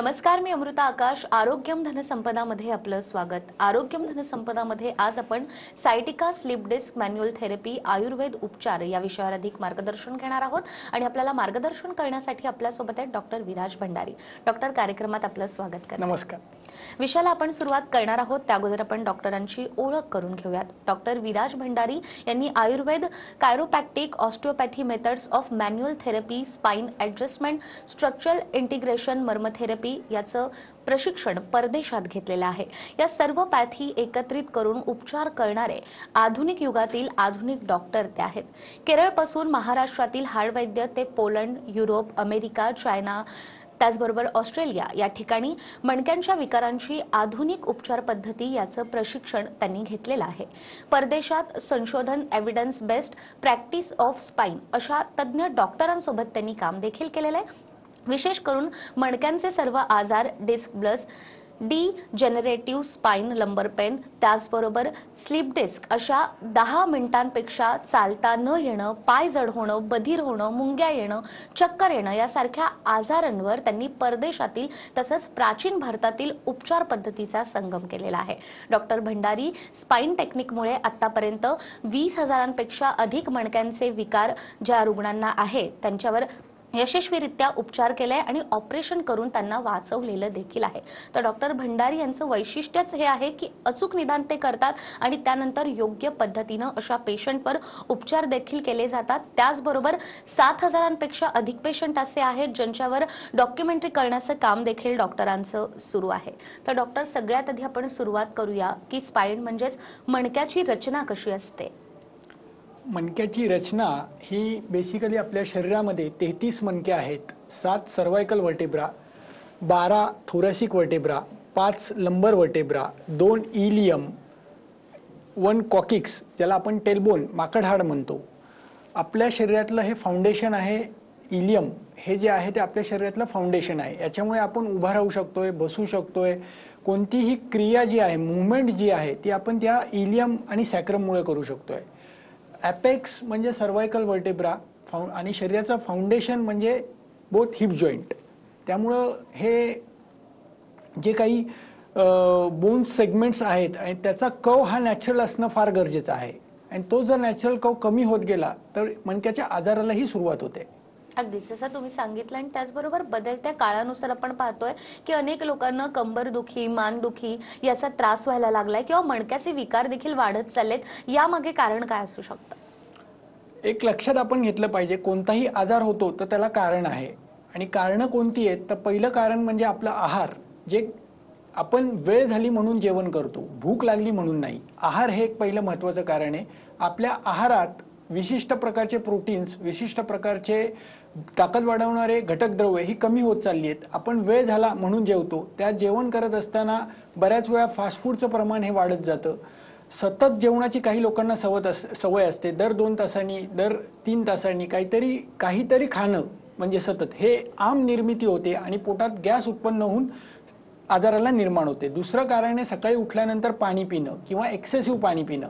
नमस्कार, मी अमृता आकाश. आरोग्यम धनसंपदामध्ये आपलं स्वागत. आरोग्यम धनसंपदामध्ये आज आपण sciatica slip disc manual therapy Ayurveda उपचार या विषयावर अधिक मार्गदर्शन घेणार आहोत आणि आपल्याला मार्गदर्शन करण्यासाठी आपल्यासोबत आहेत डॉक्टर विराज भंडारी. डॉक्टर, कार्यक्रमात आपलं स्वागत करते. नमस्कार. विषयाला आपण सुरुवात करणार आहोत त्या अगोदर आपण डॉक्टरांची ओळख करून घेऊयात. डॉक्टर विराज भंडारी यांनी Ayurveda, chiropractic, osteopathy methods of manual therapy, spine adjustment, structural integration, मर्मथेरपी याचं प्रशिक्षण परदेशात घेतलेलं आहे. या सर्व पॅथी एकत्रित करून उपचार करणारे आधुनिक युगातील आधुनिक डॉक्टर ते आहेत. केरळपासून महाराष्ट्रातील हाडवैद्य ते पोलंड, युरोप, अमेरिका, चायना, त्याचबरोबर ऑस्ट्रेलिया या ठिकाणी मणक्यांच्या विकारांची आधुनिक उपचार पद्धती याचं प्रशिक्षण त्यांनी घेतलेलं आहे. परदेशात संशोधन, evidence based practice of spine अशा तज्ज्ञ डॉक्टरांसोबत त्यांनी काम देखील केलेलं आहे. विशेष करून मणक्यांचे सर्व आजार, डिस्क ब्लस, डिजेनरेटिव्ह स्पाइन, लंबर पेन, त्याचबरोबर स्लीप डिस्क अशा 10 मिनिटांपेक्षा चालता न येणं, पाय जड होणं, बधीर होणं, मुंग्या येणं, चक्कर येणं यासारख्या आजारांवर त्यांनी परदेशातील तसंच प्राचीन भारतातील उपचार पद्धतीचा संगम केलेला आहे. डॉक्टर भंडारी स्पाइन टेक्निकमुळे आतापर्यंत 20,000पेक्षा अधिक मणक्यांचे विकार ज्या रुग्णांना आहे त्यांच्यावर यशस्वीरित्या उपचार केलाय आणि ऑपरेशन करून त्यांना वाचवलेलं देखील आहे. तर डॉक्टर भंडारी यांचं वैशिष्ट्यच हे आहे की अचूक निदान ते करतात आणि त्यानंतर योग्य पद्धतीनं अशा पेशंटवर उपचार देखील केले जातात. त्याचबरोबर 7,000पेक्षा अधिक पेशंट असे आहेत ज्यांच्यावर डॉक्युमेंटरी करण्याचं काम देखील डॉक्टरांचं सुरू आहे. तर डॉक्टर, सगळ्यात आधी आपण सुरुवात करूया की स्पाइन म्हणजेच मणक्याची रचना कशी असते. मणक्याची रचना ही बेसिकली आपल्या शरीरामध्ये 33 मणके आहेत. 7 सर्वायकल वर्टेब्रा, 12 थोरॅसिक वर्टेब्रा, 5 लंबर वर्टेब्रा, 2 इलियम, 1 कॉकिक्स ज्याला आपण टेलबोन माकड हाड म्हणतो. आपल्या शरीरातलं हे फाउंडेशन आहे. इलियम हे जे आहे ते आपल्या शरीरातलं फाउंडेशन आहे. याच्यामुळे आपण उभा राहू शकतोय, बसू शकतोय. कोणतीही क्रिया जी आहे, मुवमेंट जी आहे ती आपण त्या इलियम आणि सॅक्रममुळे करू शकतोय. ॲपेक्स म्हणजे सर्वायकल वर्टेब्रा आणि शरीराचं फाउंडेशन म्हणजे बोथ हिप जॉईंट. त्यामुळं हे जे काही बोन्स सेगमेंट्स आहेत आणि त्याचा कव हा नॅचरल असणं फार गरजेचं आहे. आणि तो जर नॅचरल कव कमी होत गेला तर मणक्याच्या आजारालाही सुरुवात होते. अगदी जसं तुम्ही सांगितलं. आणि त्याचबरोबर बदलत्या काळानुसार आपण पाहतोय की अनेक लोकांना कंबरदुखी, मानदुखी याचा त्रास व्हायला लागलाय किंवा मणक्याचे विकार देखील वाढत चाललेत. यामागे कारण काय असू शकतं? एक लक्षात आपण घेतलं पाहिजे, कोणताही आजार होतो तर त्याला कारण आहे. आणि कारणं कोणती आहेत तर पहिलं कारण म्हणजे आपला आहार. जे आपण वेळ झाली म्हणून जेवण करतो, भूक लागली म्हणून नाही. आहार हे एक पहिलं महत्त्वाचं कारण आहे. आपल्या आहारात विशिष्ट प्रकारचे प्रोटीन्स, विशिष्ट प्रकारचे ताकद वाढवणारे घटक द्रव्य ही कमी होत चालली आहेत. आपण वेळ झाला म्हणून जेवतो. त्या जेवण करत असताना बऱ्याच वेळा फास्ट फूडचं प्रमाण हे वाढत जातं. सतत जेवणाची काही लोकांना सवय असते. दर 2 तासांनी, दर 3 तासांनी काहीतरी खाणं म्हणजे सतत हे आम निर्मिती होते आणि पोटात गॅस उत्पन्न होऊन आजाराला निर्माण होते. दुसरं कारण आहे सकाळी उठल्यानंतर पाणी पिणं किंवा एक्सेसिव्ह पाणी पिणं.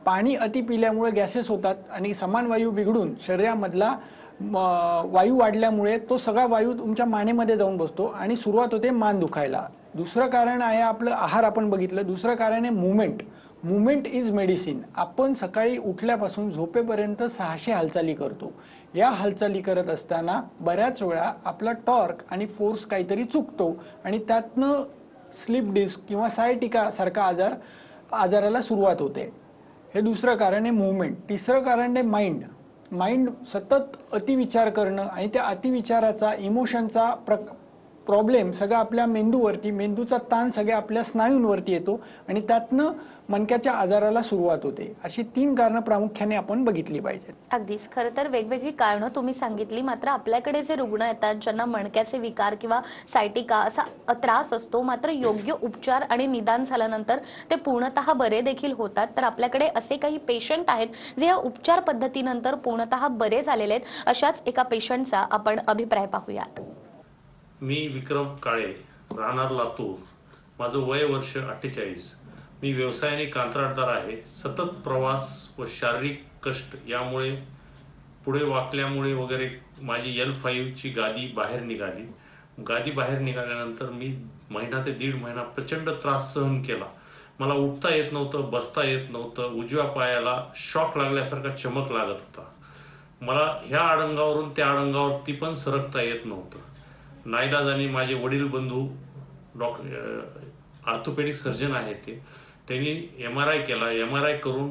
पाणी अति पिल्यामुळे गॅसेस होतात आणि समान वायू बिघडून शरीरामधला वायू वाढल्यामुळे तो सगळा वायू तुमच्या मानेमध्ये जाऊन बसतो आणि सुरुवात होते मान दुखायला. दुसरं कारण आहे आपलं आहार आपण बघितलं. दुसरं कारण आहे मुवमेंट. Movement is medicine. आपण सकाळी उठल्यापासून झोपेपर्यंत 600 हालचाली करतो. या हालचाली करत असताना बऱ्याच वेळा आपला टॉर्क आणि फोर्स काहीतरी चुकतो आणि त्यातनं स्लीप डिस्क किंवा सायटिका सारखा आजाराला सुरुवात होते. हे दुसरं कारण आहे मुवमेंट. तिसरं कारण आहे माइंड. माइंड सतत अतिविचार करणं आणि त्या अतिविचाराचा, इमोशनचा प्रॉब्लेम सगळा आपल्या मेंदूवरती, मेंदूचा ताण सगळ्या आपल्या स्नायूंवरती येतो आणि त्यातनं मणक्याच्या आजाराला सुरुवात होते. अशी 3 कारणं प्रामुख्याने आपण बघितली पाहिजेत. अगदीच. खरं तर वेगवेगळी कारणं तुम्ही सांगितली. मात्र आपल्याकडे जे रुग्ण येतात ज्यांना मणक्याचे विकार किंवा सायटिका असा त्रास असतो, मात्र योग्य उपचार आणि निदान झाल्यानंतर ते पूर्णतः बरे देखील होतात. तर आपल्याकडे असे काही पेशंट आहेत जे या उपचार पद्धतीनंतर पूर्णतः बरे झालेले आहेत. अशाच एका पेशंटचा आपण अभिप्राय पाहूयात. मी विक्रम काळे, राहणार लातूर. माझं वय वर्ष 48. मी व्यवसायाने कंत्राटदार आहे. सतत प्रवास व शारीरिक कष्ट यामुळे पुढे वाकल्यामुळे वगैरे माझी L5ची गादी बाहेर निघाली. गादी बाहेर निघाल्यानंतर मी महिना ते 1.5 महिना प्रचंड त्रास सहन केला. मला उठता येत नव्हतं, बसता येत नव्हतं, उजव्या पायाला शॉक लागल्यासारखा चमक लागत होता. मला ह्या अडंगावरून त्या अडंगावर ती पण सरकता येत नव्हतं. नाईलाजाने माझे वडील बंधू ऑर्थोपेडिक सर्जन आहेत त्यांनी MRI केला. MRI करून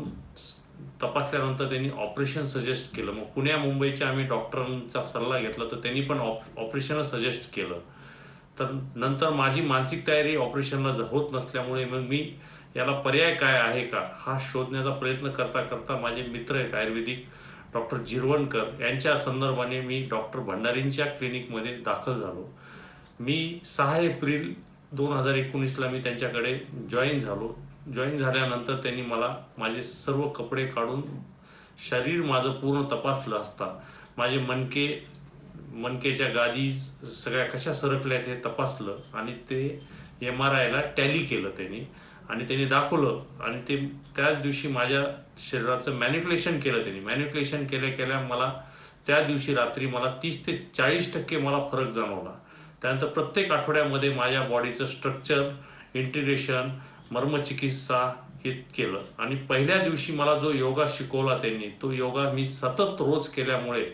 तपासल्यानंतर त्यांनी ऑपरेशन सजेस्ट केलं. मग पुण्या मुंबईच्या आम्ही डॉक्टरांचा सल्ला घेतला तर त्यांनी पण ऑपरेशन सजेस्ट केलं. तर नंतर माझी मानसिक तयारी ऑपरेशनला होत नसल्यामुळे मग मी याला पर्याय काय आहे का हा शोधण्याचा प्रयत्न करता करता माझे मित्र आहेत आयुर्वेदिक डॉक्टर जिरवणकर यांच्या संदर्भाने मी डॉक्टर भंडारींच्या क्लिनिकमध्ये दाखल झालो. मी 6 एप्रिल 2019ला मी त्यांच्याकडे जॉईन झालो. जॉईन झाल्यानंतर त्यांनी मला माझे सर्व कपडे काढून शरीर माझं पूर्ण तपासलं असता माझे मणकेच्या गादी सगळ्या कशा सरकल्या ते तपासलं आणि ते MRIला टॅली केलं त्यांनी दाखवलं. आणि ते त्याच दिवशी माझ्या शरीराचं मॅनिप्युलेशन केलं. त्यांनी मॅनिप्युलेशन केल्या मला त्या दिवशी रात्री मला 30 ते 40% मला फरक जाणवला. त्यानंतर प्रत्येक आठवड्यामध्ये माझ्या बॉडीचं स्ट्रक्चर इंटिग्रेशन मर्मचिकित्सा हे केलं. आणि पहिल्या दिवशी मला जो योगा शिकवला त्यांनी तो योगा मी सतत रोज केल्यामुळे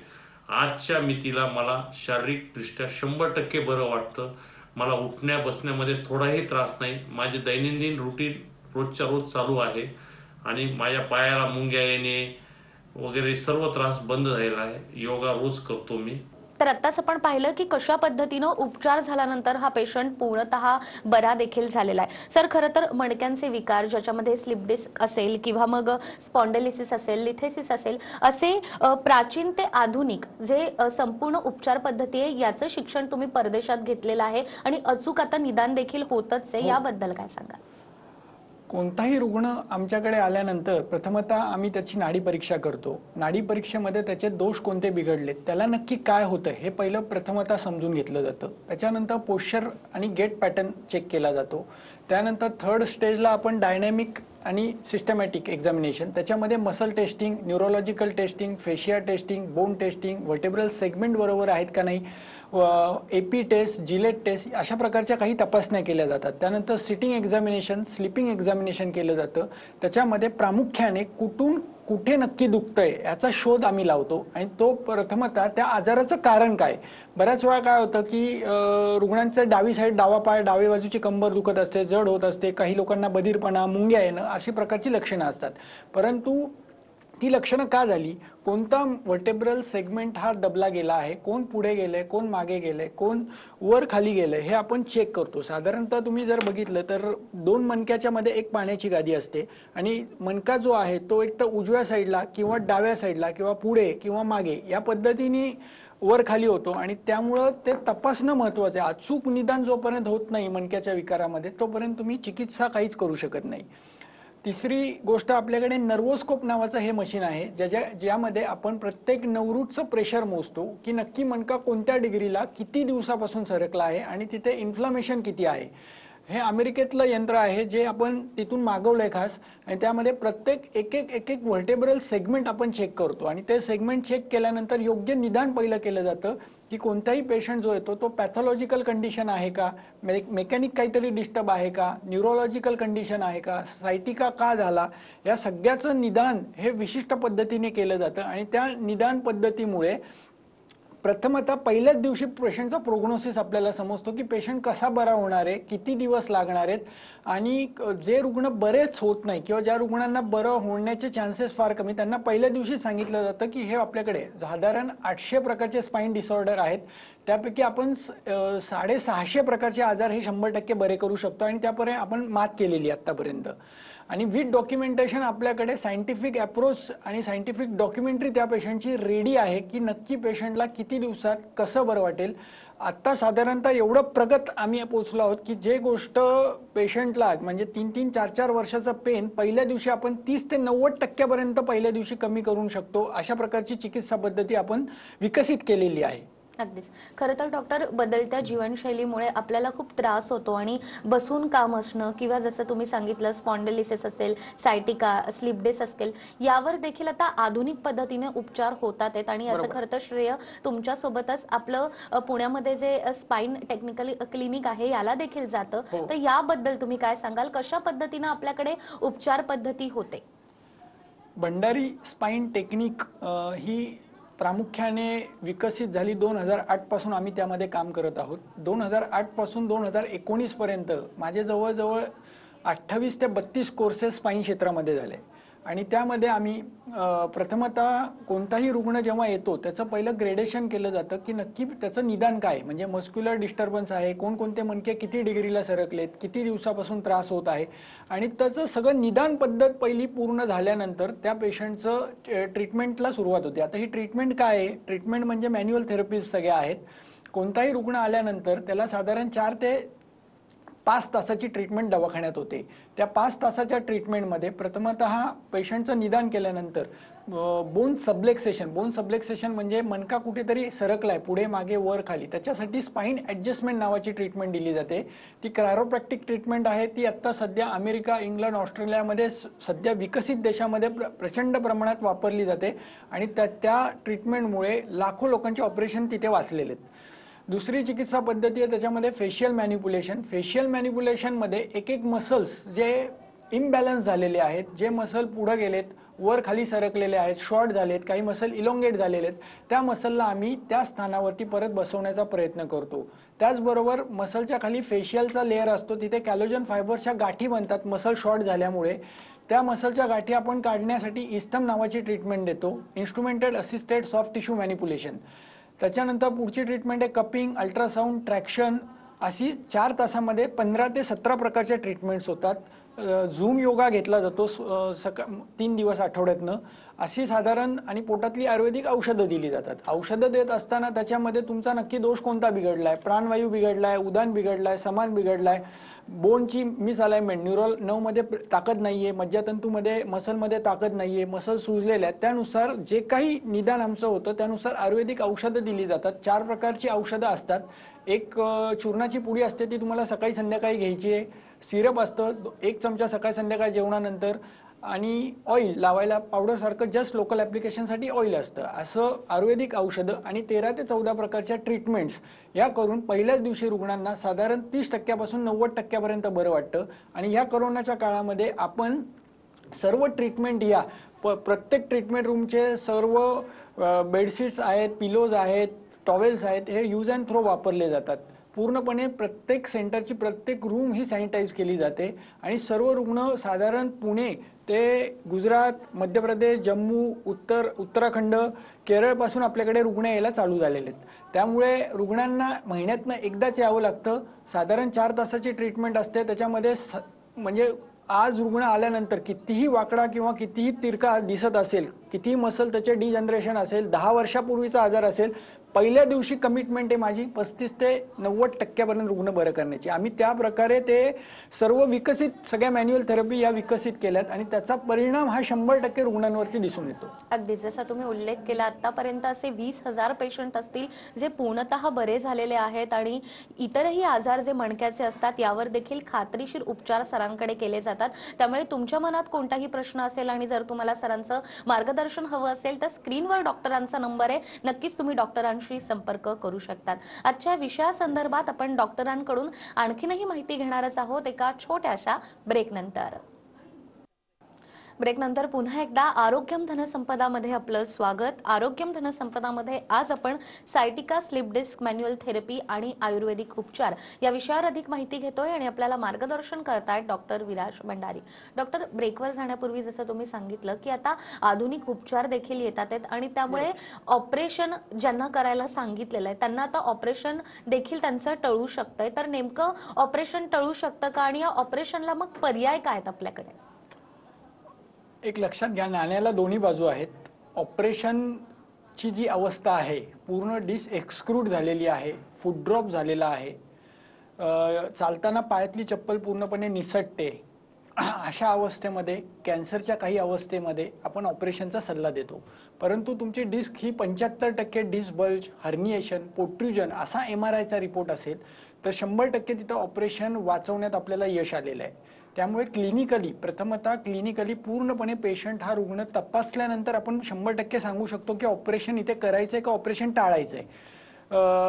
आजच्या मितीला मला शारीरिकदृष्ट्या 100% बरं वाटतं. मला उठण्या बसण्यामध्ये थोडाही त्रास नाही. माझे दैनंदिन रुटीन रोजच्या रोज चालू आहे आणि माझ्या पायाला मुंग्या येणे वगैरे सर्व त्रास बंद झालेला आहे. योगा रोज करतो मी. तर आत्ताच आपण पाहिलं की कशा पद्धतीनं उपचार झाल्यानंतर हा पेशंट पूर्णतः बरा देखील झालेला आहे. सर, खरं तर मणक्यांचे विकार ज्याच्यामध्ये स्लिप डिस्क असेल किंवा मग स्पॉन्डिलिसिस असेल, लिथेसिस असेल, असे प्राचीन ते आधुनिक जे संपूर्ण उपचार पद्धती आहे याचं शिक्षण तुम्ही परदेशात घेतलेलं आहे आणि अचूक आता निदान देखील होतच आहे. याबद्दल काय सांगाल? कोणताही रुग्ण आमच्याकडे आल्यानंतर प्रथमतः आम्ही त्याची नाडी परीक्षा करतो. नाडी परीक्षेमध्ये त्याचे दोष कोणते बिघडलेत, त्याला नक्की काय होतं हे पहिलं प्रथमतः समजून घेतलं जातं. त्याच्यानंतर पोश्चर आणि गेट पॅटर्न चेक केला जातो. त्यानंतर थर्ड स्टेजला आपण डायनॅमिक आणि सिस्टमॅटिक एक्झामिनेशन, त्याच्यामध्ये muscle testing, neurological testing, fascia testing, bone testing, vertebral segment बरोबर आहेत का नाही, AP टेस्ट, जिलेट टेस्ट अशा प्रकारच्या काही तपासण्या केल्या जातात. त्यानंतर सिटिंग एक्झामिनेशन, स्लिपिंग एक्झामिनेशन केलं जातं. त्याच्यामध्ये प्रामुख्याने कुठे नक्की दुखतंय याचा शोध आम्ही लावतो आणि तो प्रथमतः त्या आजाराचं कारण काय. बऱ्याच वेळा काय होतं की रुग्णांचं डावी साईड, डावा पाय, डावी बाजूची कंबर दुखत असते, जड होत असते, काही लोकांना बधीरपणा, मुंग्या येणं अशी प्रकारची लक्षणं असतात. परंतु ती लक्षणं का झाली, कोणता व्हर्टेब्रल सेगमेंट हा दबला गेला आहे, कोण पुढे गेलंय, कोण मागे गेलंय, कोण वर खाली गेलंय हे आपण चेक करतो. साधारणतः तुम्ही जर बघितलं तर 2 मणक्याच्या मध्ये एक पाण्याची गादी असते आणि मणका जो आहे तो एक तर उजव्या साईडला किंवा डाव्या साईडला किंवा पुढे किंवा मागे या पद्धतीने वर खाली होतो आणि त्यामुळं ते तपासणं महत्त्वाचं आहे. अचूक निदान जोपर्यंत होत नाही मणक्याच्या विकारामध्ये तोपर्यंत तुम्ही चिकित्सा काहीच करू शकत नाही. तिसरी गोष्ट, आपल्याकडे नर्वोस्कोप नावाचं हे मशीन आहे ज्यामध्ये आपण प्रत्येक नवरूटचं प्रेशर मोजतो की नक्की मणका कोणत्या डिग्रीला किती दिवसापासून सरकला आहे आणि तिथे इन्फ्लामेशन किती आहे. हे अमेरिकेतलं यंत्र आहे जे आपण तिथून मागवलंय खास आणि त्यामध्ये प्रत्येक एक व्हर्टेब्रल सेगमेंट आपण चेक करतो आणि ते सेगमेंट चेक केल्यानंतर योग्य निदान पहिलं केलं जातं की कोणताही पेशंट जो येतो तो पॅथॉलॉजिकल कंडिशन आहे का, मेकॅनिक काहीतरी डिस्टर्ब आहे का, न्यूरोलॉजिकल कंडिशन आहे का, सायटिका का झाला, या सगळ्याचं निदान हे विशिष्ट पद्धतीने केलं जातं आणि त्या निदान पद्धतीमुळे प्रथमतः पहिल्याच दिवशी पेशंटचा प्रोग्नोसिस आपल्याला समजतो की पेशंट कसा बरा होणार आहे, किती दिवस लागणार आहेत आणि जे रुग्ण बरेच होत नाही किंवा ज्या रुग्णांना बरं होण्याचे चान्सेस फार कमी त्यांना पहिल्या दिवशी सांगितलं जातं की हे आपल्याकडे साधारण 800 प्रकारचे स्पाइन डिसऑर्डर आहेत, त्यापैकी आपण 650 प्रकारचे आजार हे 100% बरे करू शकतो आणि त्यापर्यंत आपण मात केलेली आतापर्यंत. आणि विथ डॉक्युमेंटेशन आपल्याकडे सायंटिफिक अप्रोच आणि सायंटिफिक डॉक्युमेंटरी त्या पेशंटची रेडी आहे की नक्की पेशंटला किती दिवसात कसं बरं वाटेल. आत्ता साधारणतः एवढं प्रगत आम्ही पोहोचलो आहोत की जे गोष्ट पेशंटला म्हणजे 3-3, 4-4 वर्षाचा पेन पहिल्या दिवशी आपण 30 ते 90% पर्यंत पहिल्या दिवशी कमी करू शकतो. अशा प्रकारची चिकित्सा पद्धती आपण विकसित केलेली आहे. अगदीच. खरं तर डॉक्टर, बदलत्या जीवनशैलीमुळे आपल्याला खूप त्रास होतो आणि बसून काम असणं किंवा जसं तुम्ही सांगितलं स्पॉन्डिलिसिस असेल, सायटिका, स्लीप डिस्क असेल, यावर देखील आता आधुनिक पद्धतीने उपचार होतात आहेत आणि याचं बरोबर. खरं तर श्रेय तुमच्यासोबतच आपलं पुण्यामध्ये जे स्पाइन टेक्निकल क्लिनिक आहे याला देखील जातं. हो. तर याबद्दल तुम्ही काय सांगाल? कशा पद्धतीनं आपल्याकडे उपचार पद्धती होते? भंडारी स्पाइन टेक्निक ही प्रामुख्याने विकसित झाली 2008 पासून आम्ही त्यामध्ये काम करत आहोत. 2008 पासून 2019 पर्यंत माझे जवळजवळ 28 ते 32 कोर्सेस स्पाइन क्षेत्रामध्ये झाले आणि त्यामध्ये आम्ही प्रथमतः कोणताही रुग्ण जेव्हा येतो त्याचं पहिलं ग्रेडेशन केलं जातं की नक्की त्याचं निदान काय, म्हणजे मस्क्युलर डिस्टर्बन्स आहे, कोणकोणते मणके किती डिग्रीला सरकलेत, किती दिवसापासून त्रास होत आहे आणि त्याचं सगळं निदान पद्धत पहिली पूर्ण झाल्यानंतर त्या पेशंटचं ट्रीटमेंटला सुरुवात होते. आता ही ट्रीटमेंट काय आहे? ट्रीटमेंट म्हणजे मॅन्युअल थेरपीज सगळ्या आहेत. कोणताही रुग्ण आल्यानंतर त्याला साधारण 4 ते 5 तासाची ट्रीटमेंट दवाखान्यात होते. त्या 5 तासाच्या ट्रीटमेंटमध्ये प्रथमतः पेशंटचं निदान केल्यानंतर बोन सबलेक्सेशन म्हणजे मणका कुठेतरी सरकलाय पुढे मागे वर खाली, त्याच्यासाठी स्पाइन ॲडजस्टमेंट नावाची ट्रीटमेंट दिली जाते. ती क्रायोप्रॅक्टिक ट्रीटमेंट आहे. ती आत्ता सध्या अमेरिका, इंग्लंड, ऑस्ट्रेलियामध्ये सध्या विकसित देशामध्ये प्रचंड प्रमाणात वापरली जाते आणि त्या ट्रीटमेंटमुळे लाखो लोकांचे ऑपरेशन तिथे वाचलेले आहेत. दुसरी चिकित्सा पद्धती आहे त्याच्यामध्ये फेशियल मॅनिप्युलेशनमध्ये एक एक मसल्स जे इम्बॅलन्स झालेले आहेत, जे मसल पुढे गेलेत, वर खाली सरकलेले आहेत, शॉर्ट झालेत, काही मसल इलोंगेट झालेले आहेत, त्या मसलला आम्ही त्या स्थानावरती परत बसवण्याचा प्रयत्न करतो. त्याचबरोबर मसलच्या खाली फेशियलचा लेअर असतो, तिथे कॅलोजन फायबरच्या गाठी बनतात मसल शॉर्ट झाल्यामुळे. त्या मसलच्या गाठी आपण काढण्यासाठी इस्थम नावाची ट्रीटमेंट देतो, इन्स्ट्रुमेंटेड असिस्टेड सॉफ्ट टिश्यू मॅनिप्युलेशन. त्याच्यानंतर पुढची ट्रीटमेंट आहे कपिंग, अल्ट्रासाऊंड, ट्रॅक्शन. अशी 4 तासामध्ये 15 ते 17 प्रकारच्या ट्रीटमेंट्स होतात. झूम योगा घेतला जातो 3 दिवस आठवड्यातनं. अशी साधारण आणि पोटातली आयुर्वेदिक औषधं दिली जातात. औषधं देत असताना त्याच्यामध्ये तुमचा नक्की दोष कोणता बिघडलाय, प्राणवायू बिघडलाय, उदान बिघडलाय, समान बिघडलाय, बोनची मिसअलाइनमेंट, न्यूरल नर्वमध्ये ताकद नाहीये, मज्जातंतूमध्ये मसलमध्ये ताकद नाहीये, मसल सुजलेल्या आहेत, त्यानुसार जे काही निदान आमचं होतं त्यानुसार आयुर्वेदिक औषधं दिली जातात. 4 प्रकारची औषधं असतात. एक चूर्णाची पुडी असते, ती तुम्हाला सकाळी संध्याकाळी घ्यायची आहे. सिरप असतं 1 चमचा सकाळी संध्याकाळी जेवणानंतर आणि ऑइल लावायला पावडरसारखं जस्ट लोकल ॲप्लिकेशनसाठी ऑइल असतं. असं आयुर्वेदिक औषधं आणि 13 ते 14 प्रकारच्या ट्रीटमेंट्स या करून पहिल्याच दिवशी रुग्णांना साधारण 30% पासून 90% बरं वाटतं. आणि या कोरोनाच्या काळामध्ये आपण सर्व ट्रीटमेंट या प्रत्येक ट्रीटमेंट रूमचे सर्व बेडशीट्स आहेत, पिलोज आहेत, टॉवेल्स आहेत, हे यूज अँड थ्रो वापरले जातात. पूर्णपणे प्रत्येक सेंटरची प्रत्येक रूम ही सॅनिटाईज केली जाते आणि सर्व रुग्ण साधारण पुणे ते गुजरात, मध्य प्रदेश, जम्मू, उत्तराखंड, केरळपासून आपल्याकडे रुग्ण यायला चालू झालेले आहेत. त्यामुळे रुग्णांना महिन्यातनं एकदाच यावं लागतं. साधारण 4 तासाची ट्रीटमेंट असते. त्याच्यामध्ये म्हणजे आज रुग्ण आल्यानंतर कितीही वाकडा किंवा कितीही तिरका दिसत असेल, कितीही मसल त्याचे डिजनरेशन असेल, 10 वर्षापूर्वीचा आजार असेल, पहिल्या दिवशी कमिटमेंट आहे माझी 35 ते 90% रुग्ण बरं करण्याची. आम्ही त्या प्रकारे ते सर्व विकसित सगळ्या मॅन्युअल थेरपी या विकसित केल्यात आणि त्याचा परिणाम हा 100% रुग्णांवरती दिसून येतो. अगदी जसा तुम्ही उल्लेख केला, आतापर्यंत असे 20,000 पेशंट असतील जे पूर्णतः बरे झालेले आहेत आणि इतरही आजार जे मणक्याचे असतात यावर देखील खात्रीशीर उपचार सरांकडे केले जातात. त्यामुळे तुमच्या मनात कोणताही प्रश्न असेल आणि जर तुम्हाला सरांचं मार्गदर्शन हवं असेल तर स्क्रीनवर डॉक्टरांचा नंबर आहे, नक्कीच तुम्ही डॉक्टरांशी संपर्क करू शकतात. आजच्या विषयासंदर्भात आपण डॉक्टरांकडून आणखीनही माहिती घेणारच आहोत एका छोट्याशा ब्रेकनंतर. ब्रेकनंतर पुन्हा एकदा आरोग्यम धनसंपदामध्ये आपलं स्वागत. आरोग्यम धनसंपदामध्ये आज आपण sciatica, slip disc, manual therapy आणि आयुर्वेदिक उपचार या विषयावर अधिक माहिती घेतोय आणि आपल्याला मार्गदर्शन करतायत डॉक्टर विराज भंडारी. डॉक्टर, ब्रेकवर जाण्यापूर्वी जसं तुम्ही सांगितलं की आता आधुनिक उपचार देखील येतात आणि त्यामुळे ऑपरेशन ज्यांना करायला सांगितलेलं आहे त्यांना आता ऑपरेशन देखील त्यांचं टळू शकतंय. तर नेमकं ऑपरेशन टळू शकतं का आणि या ऑपरेशनला मग पर्याय काय आहेत आपल्याकडे? एक लक्षात घ्या, नाण्याला दोन्ही बाजू आहेत. ऑपरेशनची जी अवस्था आहे, पूर्ण डिस्क एक्सक्रूड झालेली आहे, फूट ड्रॉप झालेला आहे, चालताना पायातली चप्पल पूर्णपणे निसटते, अशा अवस्थेमध्ये, कॅन्सरच्या काही अवस्थेमध्ये आपण ऑपरेशनचा सल्ला देतो. परंतु तुमची डिस्क ही 75% डिस्क बल्ज, हर्निएशन, पोट्रुजन असा MRIचा रिपोर्ट असेल तर 100% तिथं ऑपरेशन वाचवण्यात आपल्याला यश आलेलं आहे. त्यामुळे प्रथमतः क्लिनिकली पूर्णपणे पेशंट हा रुग्ण तपासल्यानंतर आपण 100% सांगू शकतो की ऑपरेशन इथे करायचं आहे का ऑपरेशन टाळायचं आहे.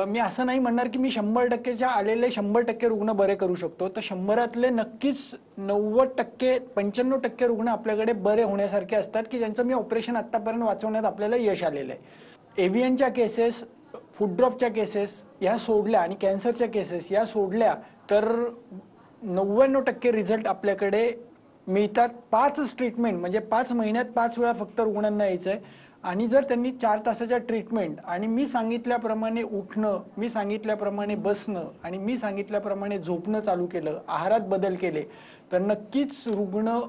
मी असं नाही म्हणणार की मी 100%च्या आलेले 100% रुग्ण बरे करू शकतो, तर 100रातले नक्कीच 90%, 95% रुग्ण आपल्याकडे बरे होण्यासारखे असतात की ज्यांचं मी ऑपरेशन आत्तापर्यंत वाचवण्यात आपल्याला यश आलेलं आहे. एव्हियनच्या केसेस, फूड ड्रॉपच्या केसेस या सोडल्या आणि कॅन्सरच्या केसेस या सोडल्या तर 99% रिझल्ट आपल्याकडे मिळतात. 5 ट्रीटमेंट म्हणजे 5 महिन्यात 5 वेळा फक्त रुग्णांना यायचं आहे. आणि जर त्यांनी 4 तासाच्या ट्रीटमेंट आणि मी सांगितल्याप्रमाणे उठणं, मी सांगितल्याप्रमाणे बसणं आणि मी सांगितल्याप्रमाणे झोपणं चालू केलं, आहारात बदल केले, तर नक्कीच रुग्ण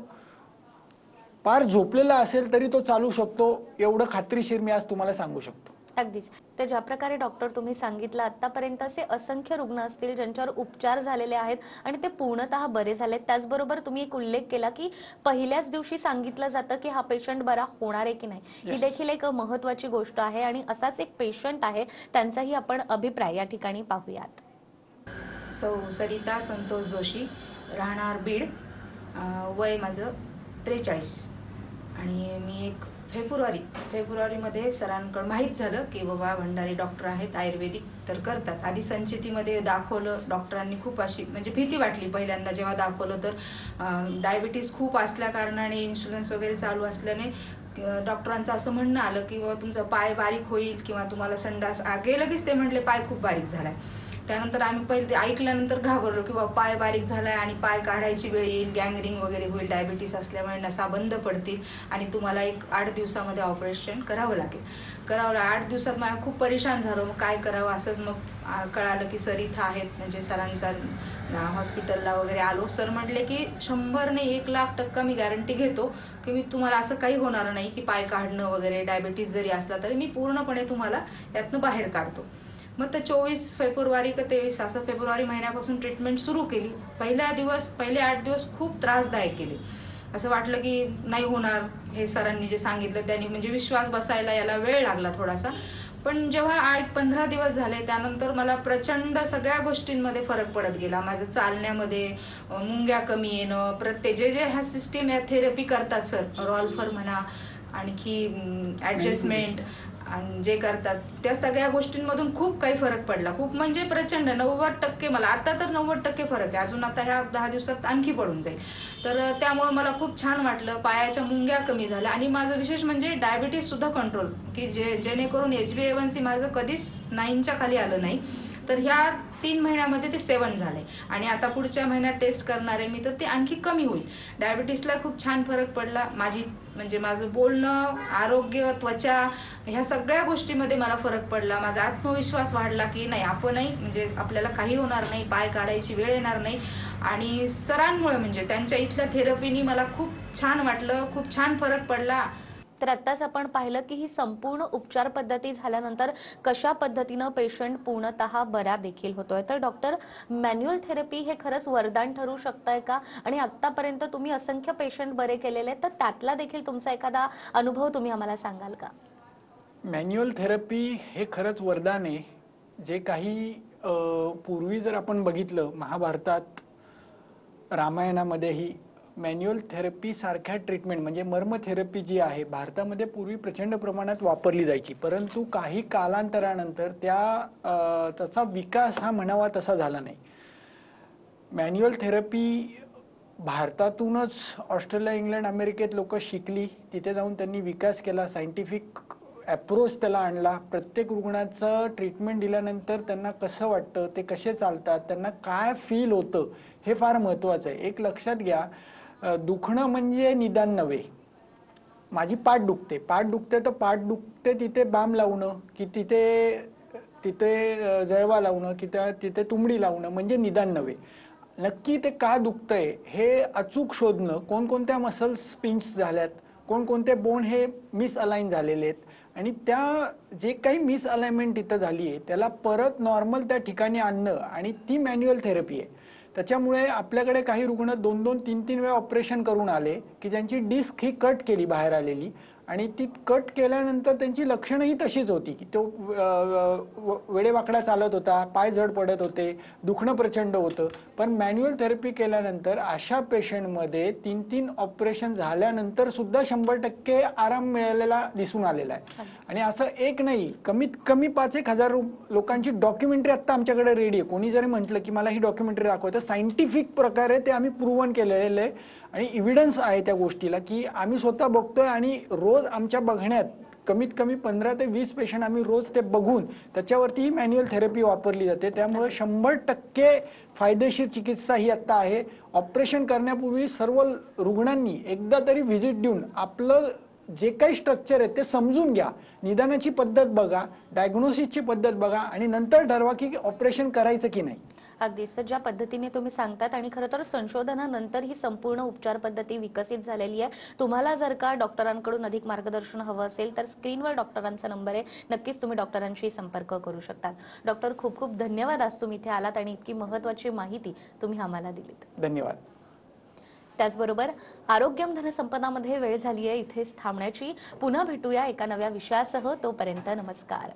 पार झोपलेला असेल तरी तो चालू शकतो, एवढं खात्रीशीर मी आज तुम्हाला सांगू शकतो. अगदीच. तर ज्या प्रकारे डॉक्टर तुम्ही सांगितलं, आतापर्यंत असे असंख्य रुग्ण असतील ज्यांच्यावर उपचार झालेले आहेत आणि ते पूर्णतः बरे झालेत. त्याचबरोबर तुम्ही एक उल्लेख केला की पहिल्याच दिवशी सांगितलं जातं की हा पेशंट बरा होणार आहे की नाही. ही देखील एक महत्त्वाची गोष्ट आहे आणि असाच एक पेशंट आहे, त्यांचाही आपण अभिप्राय या ठिकाणी पाहूयात. सौ सरिता संतोष जोशी, राहणार बीड, वय माझं 43 आणि मी एक फेब्रुवारीमध्ये सरांकडे माहीत झालं की बाबा भंडारी डॉक्टर आहेत, आयुर्वेदिक तर करतात. आधी संचितीमध्ये दाखवलं, डॉक्टरांनी खूप अशी म्हणजे भीती वाटली पहिल्यांदा जेव्हा दाखवलं, तर डायबिटीस खूप असल्या कारणाने इन्शुरन्स वगैरे चालू असल्याने डॉक्टरांचं असं म्हणणं आलं की बाबा तुमचा पाय बारीक होईल किंवा तुम्हाला संडास आगे. लगेच ते म्हटले पाय खूप बारीक झालाय. त्यानंतर आम्ही पहिले ते ऐकल्यानंतर घाबरलो की बाबा पाय बारीक झालाय आणि पाय काढायची वेळ येईल, गँग्रिंग वगैरे होईल, डायबिटीस असल्यामुळे नसा बंद पडतील आणि तुम्हाला एक 8 दिवसामध्ये ऑपरेशन करावं लागेल. 8 दिवसात मला खूप परेशान झालो. मग काय करावं असंच मग कळालं की सर इथं आहेत, म्हणजे सरांचा हॉस्पिटलला वगैरे आलो. सर म्हटले की 100 नाही 1,00,000% मी गॅरंटी घेतो की मी तुम्हाला असं काही होणार नाही की पाय काढणं वगैरे, डायबिटीस जरी असला तरी मी पूर्णपणे तुम्हाला यातनं बाहेर काढतो. मग तर 24 फेब्रुवारी का 23 असं फेब्रुवारी महिन्यापासून ट्रीटमेंट सुरू केली. पहिले 8 दिवस खूप त्रासदायक गेले. असं वाटलं की नाही होणार, हे सरांनी जे सांगितलं त्यांनी म्हणजे विश्वास बसायला याला वेळ लागला थोडासा. पण जेव्हा 15 दिवस झाले त्यानंतर मला प्रचंड सगळ्या गोष्टींमध्ये फरक पडत गेला. माझं चालण्यामध्ये मुंग्या कमी येणं, प्रत्येक जे ह्या सिस्टीम या थेरपी करतात सर, रॉल्फर म्हणा, आणखी ॲडजस्टमेंट आणि जे करतात त्या सगळ्या गोष्टींमधून खूप काही फरक पडला. खूप म्हणजे प्रचंड 90% मला आता तर 90% फरक आहे. अजून आता ह्या 10 दिवसात आणखी पडून जाईल. तर त्यामुळे मला खूप छान वाटलं. पायाच्या मुंग्या कमी झाल्या आणि माझं विशेष म्हणजे डायबिटीस सुद्धा कंट्रोल, की जेणेकरून HbA1c माझं कधीच 9च्या खाली आलं नाही. तर ह्या 3 महिन्यामध्ये ते 7 झाले आणि आता पुढच्या महिन्यात टेस्ट करणार आहे मी, तर ते आणखी कमी होईल. डायबिटीसला खूप छान फरक पडला. माझं बोलणं, आरोग्य, त्वचा ह्या सगळ्या गोष्टीमध्ये मला फरक पडला. माझा आत्मविश्वास वाढला की नाही आपणही म्हणजे आपल्याला काही होणार नाही, पाय काढायची वेळ येणार नाही. आणि सरांमुळे म्हणजे त्यांच्या इथल्या थेरपीनी मला खूप छान वाटलं, खूप छान फरक पडला. तर आत्ताच आपण पाहिलं की ही संपूर्ण उपचार पद्धती झाल्यानंतर कशा पद्धतीनं पेशंट पूर्णतः बरा देखील होतोय. तर डॉक्टर, मॅन्युअल थेरपी हे खरंच वरदान ठरू शकतंय का? आणि आत्तापर्यंत तुम्ही असंख्य पेशंट बरे केलेले, तर त्यातला देखील तुमचा एखादा अनुभव तुम्ही आम्हाला सांगाल का? मॅन्युअल थेरपी हे खरंच वरदान आहे. जे काही पूर्वी जर आपण बघितलं, महाभारतात, रामायणामध्येही मॅन्युअल थेरपी सारख्या ट्रीटमेंट म्हणजे मर्म थेरपी जी आहे भारतामध्ये पूर्वी प्रचंड प्रमाणात वापरली जायची. परंतु काही कालांतरानंतर त्याचा विकास हा म्हणावा तसा झाला नाही. मॅन्युअल थेरपी भारतातूनच ऑस्ट्रेलिया, इंग्लंड, अमेरिकेत लोक शिकली. तिथे जाऊन त्यांनी विकास केला, सायंटिफिक अप्रोच त्याला आणला. प्रत्येक रुग्णाचं ट्रीटमेंट दिल्यानंतर त्यांना कसं वाटतं, ते कसे चालतात, त्यांना काय फील होतं, हे फार महत्त्वाचं आहे. एक लक्षात घ्या, दुखणं म्हणजे निदान नव्हे. माझी पाठ दुखते तर पाठ दुखते तिथे बाम लावणं की तिथे जळवा लावणं की तिथे तुंबडी लावणं म्हणजे निदान नव्हे. नक्की ते का दुखतंय हे अचूक शोधणं, कोणकोणत्या मसल्स पिंच झाल्यात, कोणकोणते बोन हे मिसअलाइन झालेले आहेत आणि त्या जे काही मिसअलाइनमेंट तिथं झाली आहे त्याला परत नॉर्मल त्या ठिकाणी आणणं, आणि ती मॅन्युअल थेरपी आहे. त्याच्यामुळे आपल्याकडे काही रुग्ण 2-2, 3-3 वेळा ऑपरेशन करून आले की ज्यांची डिस्क ही कट केली बाहेर आलेली, आणि ती कट केल्यानंतर त्यांची लक्षणंही तशीच होती की तो वेडेवाकडा चालत होता, पाय जड पडत होते, दुखणं प्रचंड होतं. पण मॅन्युअल थेरपी केल्यानंतर अशा पेशंटमध्ये 3-3 ऑपरेशन झाल्यानंतर सुद्धा 100% आराम मिळालेला दिसून आलेला आहे. आणि असं एक नाही, कमीत कमी 5-1 हजार लोकांची डॉक्युमेंटरी आत्ता आमच्याकडे रेडी आहे. कोणी जरी म्हटलं की मला ही डॉक्युमेंटरी दाखवा, तर सायंटिफिक प्रकारे ते आम्ही प्रूव्हन केलेलं आहे आणि इव्हिडन्स आहे त्या गोष्टीला की आम्ही स्वतः बघतोय. आणि रोज आमच्या बघण्यात कमीत कमी 15 ते 20 पेशंट आम्ही रोज ते बघून त्याच्यावरती ही मॅन्युअल थेरपी वापरली जाते. त्यामुळे 100% फायदेशीर चिकित्सा ही आत्ता आहे. ऑपरेशन करण्यापूर्वी सर्व रुग्णांनी एकदा तरी व्हिजिट देऊन आपलं जे काही स्ट्रक्चर आहे ते समजून घ्या, निदानाची पद्धत बघा, डायग्नोसिसची पद्धत बघा आणि नंतर ठरवा की ऑपरेशन करायचं की नाही. अगदीच ज्या पद्धतीने तुम्ही सांगतात आणि खरं तर संशोधनानंतर ही संपूर्ण उपचार पद्धती विकसित झालेली आहे. तुम्हाला जर का डॉक्टरांकडून अधिक मार्गदर्शन हवं असेल तर स्क्रीनवर डॉक्टरांचा नंबर आहे, नक्कीच तुम्ही डॉक्टरांशी संपर्क करू शकता. डॉक्टर, खूप खूप धन्यवाद आज तुम्ही इथे आलात आणि इतकी महत्त्वाची माहिती तुम्ही आम्हाला दिलीत. धन्यवाद. त्याचबरोबर आरोग्यम धनसंपदामध्ये वेळ झाली आहे इथेच थांबण्याची. पुन्हा भेटूया एका नव्या विषयासह. तोपर्यंत नमस्कार.